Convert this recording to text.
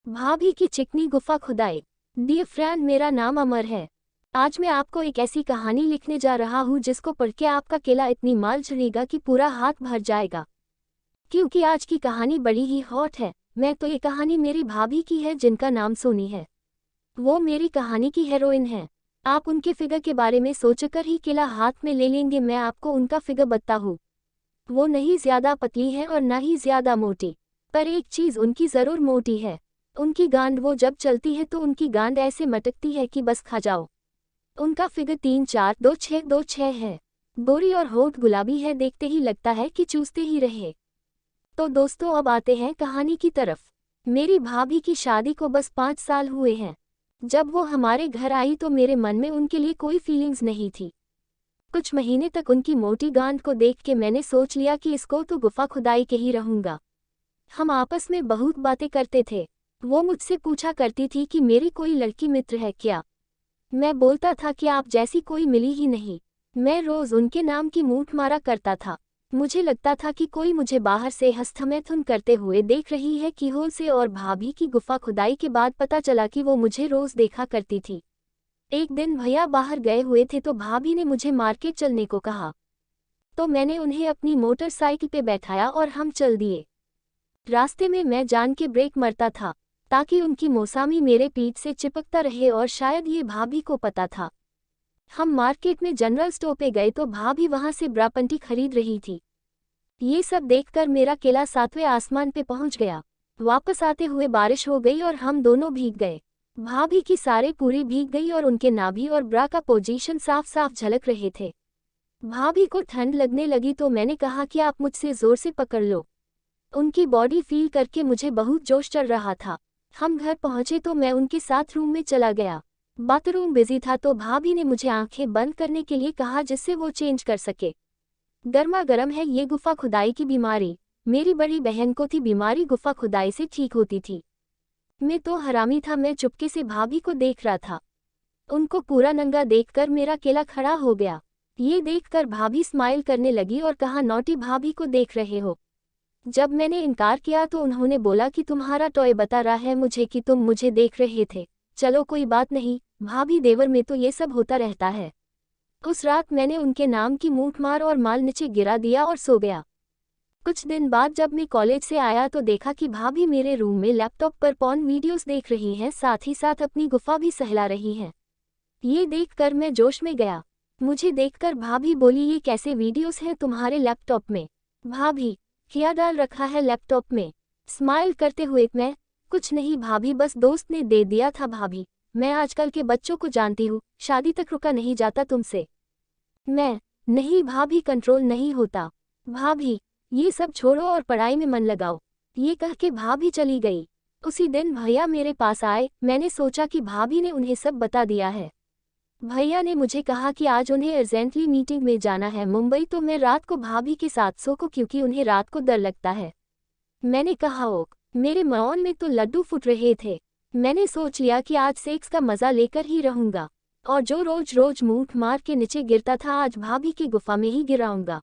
भाभी की चिकनी गुफा खुदाई। डियर फ्रेंड, मेरा नाम अमर है। आज मैं आपको एक ऐसी कहानी लिखने जा रहा हूँ जिसको पढ़ के आपका केला इतनी माल चढ़ेगा कि पूरा हाथ भर जाएगा। क्योंकि आज की कहानी बड़ी ही हॉट है। तो ये कहानी मेरी भाभी की है जिनका नाम सोनी है। वो मेरी कहानी की हीरोइन है। आप उनके फिगर के बारे में सोचकर ही केला हाथ में ले लेंगे। मैं आपको उनका फिगर बताता हूँ। वो नहीं ज्यादा पतली है और न ही ज्यादा मोटी, पर एक चीज उनकी जरूर मोटी है। उनकी गांड। वो जब चलती है तो उनकी गांड ऐसे मटकती है कि बस खा जाओ। उनका फिगर 3-4-2-6-2-6 है। गोरी और होठ गुलाबी है, देखते ही लगता है कि चूसते ही रहे। तो दोस्तों, अब आते हैं कहानी की तरफ। मेरी भाभी की शादी को बस 5 साल हुए हैं। जब वो हमारे घर आई तो मेरे मन में उनके लिए कोई फीलिंग्स नहीं थी। कुछ महीने तक उनकी मोटी गांड को देख के मैंने सोच लिया कि इसको तो गुफा खुदाई के ही रहूंगा। हम आपस में बहुत बातें करते थे। वो मुझसे पूछा करती थी कि मेरी कोई लड़की मित्र है क्या। मैं बोलता था कि आप जैसी कोई मिली ही नहीं। मैं रोज उनके नाम की मूठ मारा करता था। मुझे लगता था कि कोई मुझे बाहर से हस्तमैथुन करते हुए देख रही है कीहोल से। और भाभी की गुफा खुदाई के बाद पता चला कि वो मुझे रोज देखा करती थी। एक दिन भैया बाहर गए हुए थे तो भाभी ने मुझे मार्केट चलने को कहा, तो मैंने उन्हें अपनी मोटरसाइकिल पे बैठाया और हम चल दिए। रास्ते में मैं जान के ब्रेक मारता था ताकि उनकी मौसामी मेरे पीठ से चिपकता रहे, और शायद ये भाभी को पता था। हम मार्केट में जनरल स्टोर पे गए तो भाभी वहां से ब्रा पंटी खरीद रही थी। ये सब देखकर मेरा केला 7वें आसमान पे पहुंच गया। वापस आते हुए बारिश हो गई और हम दोनों भीग गए। भाभी की सारे पूरी भीग गई और उनके नाभि और ब्रा का पोजीशन साफ साफ झलक रहे थे। भाभी को ठंड लगने लगी तो मैंने कहा कि आप मुझसे जोर से पकड़ लो। उनकी बॉडी फील करके मुझे बहुत जोश चढ़ रहा था। हम घर पहुंचे तो मैं उनके साथ रूम में चला गया। बाथरूम बिजी था तो भाभी ने मुझे आंखें बंद करने के लिए कहा जिससे वो चेंज कर सके। गर्मा गर्म है ये गुफा खुदाई की बीमारी। मेरी बड़ी बहन को थी बीमारी, गुफा खुदाई से ठीक होती थी। मैं तो हरामी था। मैं चुपके से भाभी को देख रहा था। उनको पूरा नंगा देखकर मेरा केला खड़ा हो गया। ये देखकर भाभी स्माइल करने लगी और कहा, नॉटी भाभी को देख रहे हो। जब मैंने इनकार किया तो उन्होंने बोला कि तुम्हारा टॉय बता रहा है मुझे कि तुम मुझे देख रहे थे। चलो कोई बात नहीं भाभी, देवर में तो ये सब होता रहता है। उस रात मैंने उनके नाम की मूठ मार और माल नीचे गिरा दिया और सो गया। कुछ दिन बाद जब मैं कॉलेज से आया तो देखा कि भाभी मेरे रूम में लैपटॉप पर पॉर्न वीडियोस देख रही हैं, साथ ही साथ अपनी गुफा भी सहला रही हैं। ये देखकर मैं जोश में गया। मुझे देखकर भाभी बोली, ये कैसे वीडियोस हैं तुम्हारे लैपटॉप में? भाभी, क्या डाल रखा है लैपटॉप में? स्माइल करते हुए मैं, कुछ नहीं भाभी, बस दोस्त ने दे दिया था। भाभी, मैं आजकल के बच्चों को जानती हूँ, शादी तक रुका नहीं जाता तुमसे। मैं, नहीं भाभी, कंट्रोल नहीं होता। भाभी, ये सब छोड़ो और पढ़ाई में मन लगाओ। ये कह के भाभी चली गई। उसी दिन भैया मेरे पास आए। मैंने सोचा कि भाभी ने उन्हें सब बता दिया है। भैया ने मुझे कहा कि आज उन्हें अर्जेंटली मीटिंग में जाना है मुंबई, तो मैं रात को भाभी के साथ सो को, क्योंकि उन्हें रात को डर लगता है। मैंने कहा, ओक। मेरे मौन में तो लड्डू फूट रहे थे। मैंने सोच लिया कि आज सेक्स का मजा लेकर ही रहूंगा, और जो रोज रोज मूठ मार के नीचे गिरता था आज भाभी की गुफा में ही गिराऊंगा।